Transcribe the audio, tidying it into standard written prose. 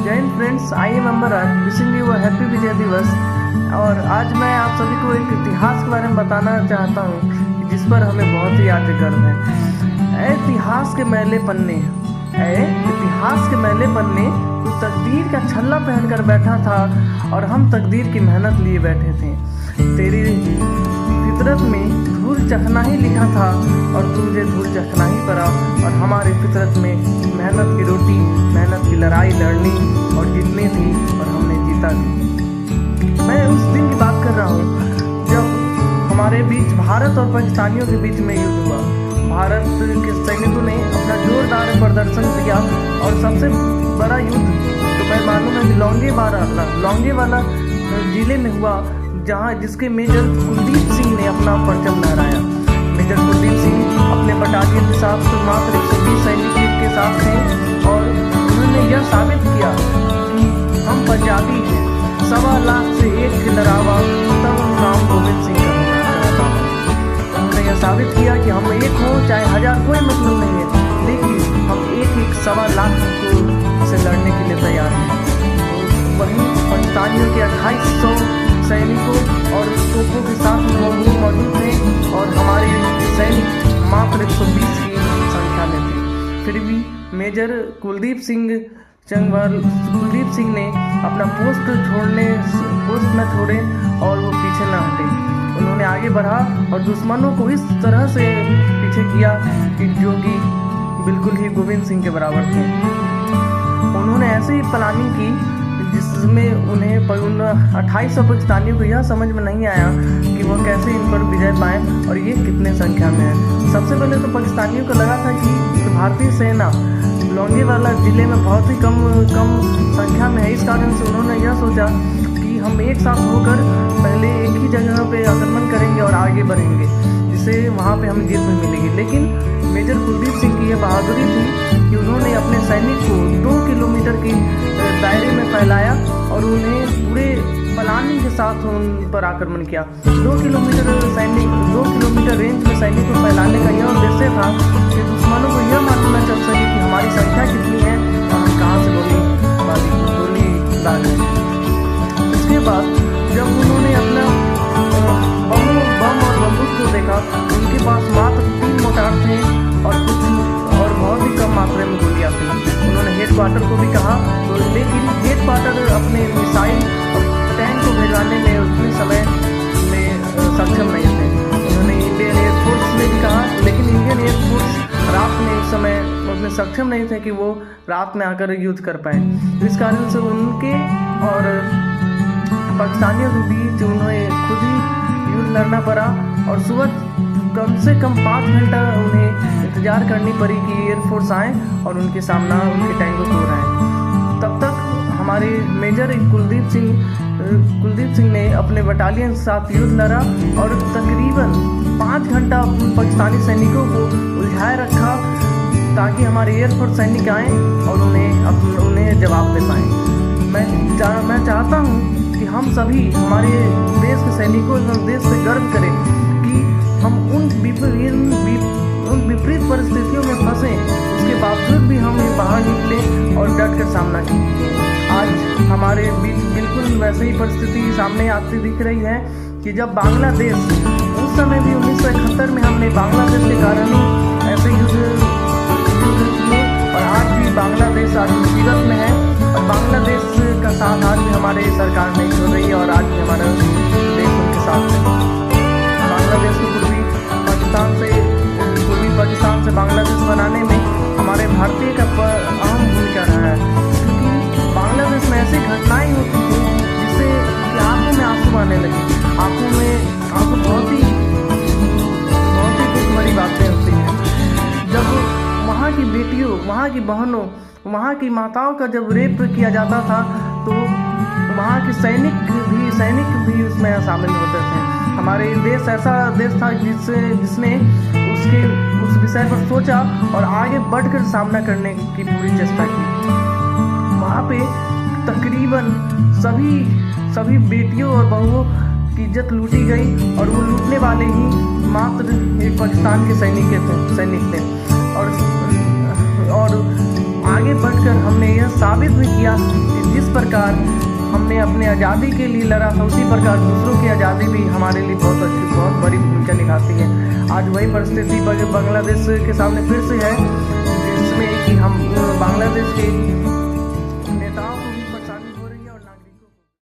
जय हिंद friends, I am Ambaraj wishing you a happy Vijay Diwas. और आज मैं आप सभी को एक इतिहास के बारे में बताना चाहता हूँ जिस पर हमें बहुत ही याद गर्व है। ऐ इतिहास के मैले पन्ने, इतिहास के मैले पन्ने, तो तकदीर का छल्ला पहनकर बैठा था और हम तकदीर की मेहनत लिए बैठे थे। तेरी फितरत में धूल चखना ही लिखा था और तुझे धूल चखना ही पड़ा। और हमारी फितरत में मेहनत की रोटी, मेहनत की लड़ाई लड़नी और जीतनी थी और हमने जीता भी। मैं उस दिन की बात कर रहा हूँ जब हमारे बीच भारत और पाकिस्तानियों के बीच में युद्ध हुआ। भारत के सैनिकों ने अपना जोरदार प्रदर्शन किया और सबसे बड़ा युद्ध तो मैं मालूम है कि लौंगेवाला जिले में हुआ, जहाँ जिसके मेजर कुलदीप सिंह ने अपना परचम लहराया। मेजर कुलदीप सिंह अपने बटालियन के साथ मात्र 120 सैनिक के साथ थे और उन्होंने यह साबित किया कि हम पंजाबी हैं। 1.25 लाख से एक के डरावा तब नाम गोविंद सिंह का कहता है। उन्होंने यह साबित किया कि हम एक हो चाहे हजार, कोई मतलब नहीं है, लेकिन हम एक 1.25 लाख को से लड़ने के लिए तैयार हैं। वहीं पाकिस्तानियों के 2800 सैनिकों और तोपों के साथ मौजूद थे और हमारे सैनिक मात्र 120 की संख्या में थे। फिर भी मेजर कुलदीप सिंह ने अपना पोस्ट न छोड़े और वो पीछे न हटे। उन्होंने आगे बढ़ा और दुश्मनों को इस तरह से पीछे किया कि जो कि बिल्कुल ही गोविंद सिंह के बराबर थे। उन्होंने ऐसे ही प्लानिंग की जिसमें उन्हें 2800 पाकिस्तानियों को यह समझ में नहीं आया कि वह कैसे इन पर विजय पाएं और ये कितने संख्या में है। सबसे पहले तो पाकिस्तानियों को लगा था कि भारतीय सेना लौंगेवाला जिले में बहुत ही कम संख्या में है। इस कारण से उन्होंने यह सोचा कि हम एक साथ होकर पहले एक ही जगह पे आक्रमण करेंगे और आगे बढ़ेंगे, जिससे वहाँ पे हमें जीत भी मिलेगी। लेकिन मेजर कुलदीप सिंह की यह बहादुरी थी कि उन्होंने अपने सैनिक को 2 किलोमीटर की दायरे में फैलाया और उन्हें पूरे प्लानिंग के साथ उन पर आक्रमण किया। 2 किलोमीटर रेंज में सैनिक को फैलाने का यह उद्देश्य था कि दुश्मनों को यह मालूम न चल सके कि हमारी संख्या कितनी है और हम कहाँ से गोली दाग रहे हैं। इसके बाद जब उन्होंने अपना बम और बंदूक को देखा, उनके पास मात्र 3 मोर्टार थे और बहुत ही कम मात्रा में गोलियां थी। उन्होंने हेडक्वार्टर को भी कहा, लेकिन हेडक्वार्टर अपने मिसाइल और टैंक को भिजवाने में उतने समय में सक्षम नहीं थे। उन्होंने इंडियन एयरफोर्स ने भी कहा, लेकिन इंडियन एयरफोर्स रात में इस समय उसमें सक्षम नहीं थे कि वो रात में आकर युद्ध कर पाए। इस कारण से उनके और पाकिस्तानियों के बीच उन्हें खुद ही युद्ध लड़ना पड़ा और सुबह कम से कम 5 घंटा उन्हें इंतजार करनी पड़ी कि एयरफोर्स आए और उनके सामना उनके टैंक को तोड़ाएं। तब तक हमारे मेजर कुलदीप सिंह ने अपने बटालियन के साथ युद्ध लड़ा और तकरीबन 5 घंटा पाकिस्तानी सैनिकों को उलझाए रखा ताकि हमारे एयरफोर्स सैनिक आएँ और उन्हें जवाब दे पाएँ। मैं चाहता हूँ कि हम सभी हमारे देश के सैनिकों एवं देश से गर्व करें कि हम उन विपरीत परिस्थितियों में फंसे, उसके बावजूद भी हम बाहर निकले और डट कर सामना किया। आज हमारे बीच बिल्कुल वैसे ही परिस्थिति सामने आती दिख रही है कि जब बांग्लादेश, उस समय भी 1971 में हमने बांग्लादेश के कारण ही ऐसे युद्ध किए और आज भी बांग्लादेश आज मुसीबत में है और बांग्लादेश का साथ आज भी हमारे सरकार नहीं छोड़ रही है और आज भी हमारा देश उनके साथ है। बांग्लादेश को पूर्वी पाकिस्तान से बांग्लादेश बनाने में हमारे भारतीय का अहम भूमिका रहा है, क्योंकि बांग्लादेश में ऐसी घटनाएं होती थी जिससे कि आंखों में आंसू आने लगे। आंसू बहुत ही दुख भरी बातें होती हैं। जब वहाँ की बेटियों, वहाँ की बहनों, वहाँ की माताओं का जब रेप किया जाता था तो वहाँ के सैनिक भी उसमें शामिल होते थे। हमारे देश ऐसा देश था जिसने उस विषय पर सोचा और आगे बढ़कर सामना करने की पूरी चेष्टा की। वहाँ पे तकरीबन सभी बेटियों और बहुओं की इज्जत लूटी गई और वो लूटने वाले ही मात्र एक पाकिस्तान के सैनिक थे और आगे बढ़कर हमने यह साबित भी किया कि जिस प्रकार हमने अपने आज़ादी के लिए लड़ा था, उसी प्रकार दूसरों की आज़ादी भी हमारे लिए बहुत अच्छी, बहुत बड़ी भूमिका निभाती है। आज वही परिस्थिति बांग्लादेश के सामने फिर से है, जिसमें कि हम बांग्लादेश के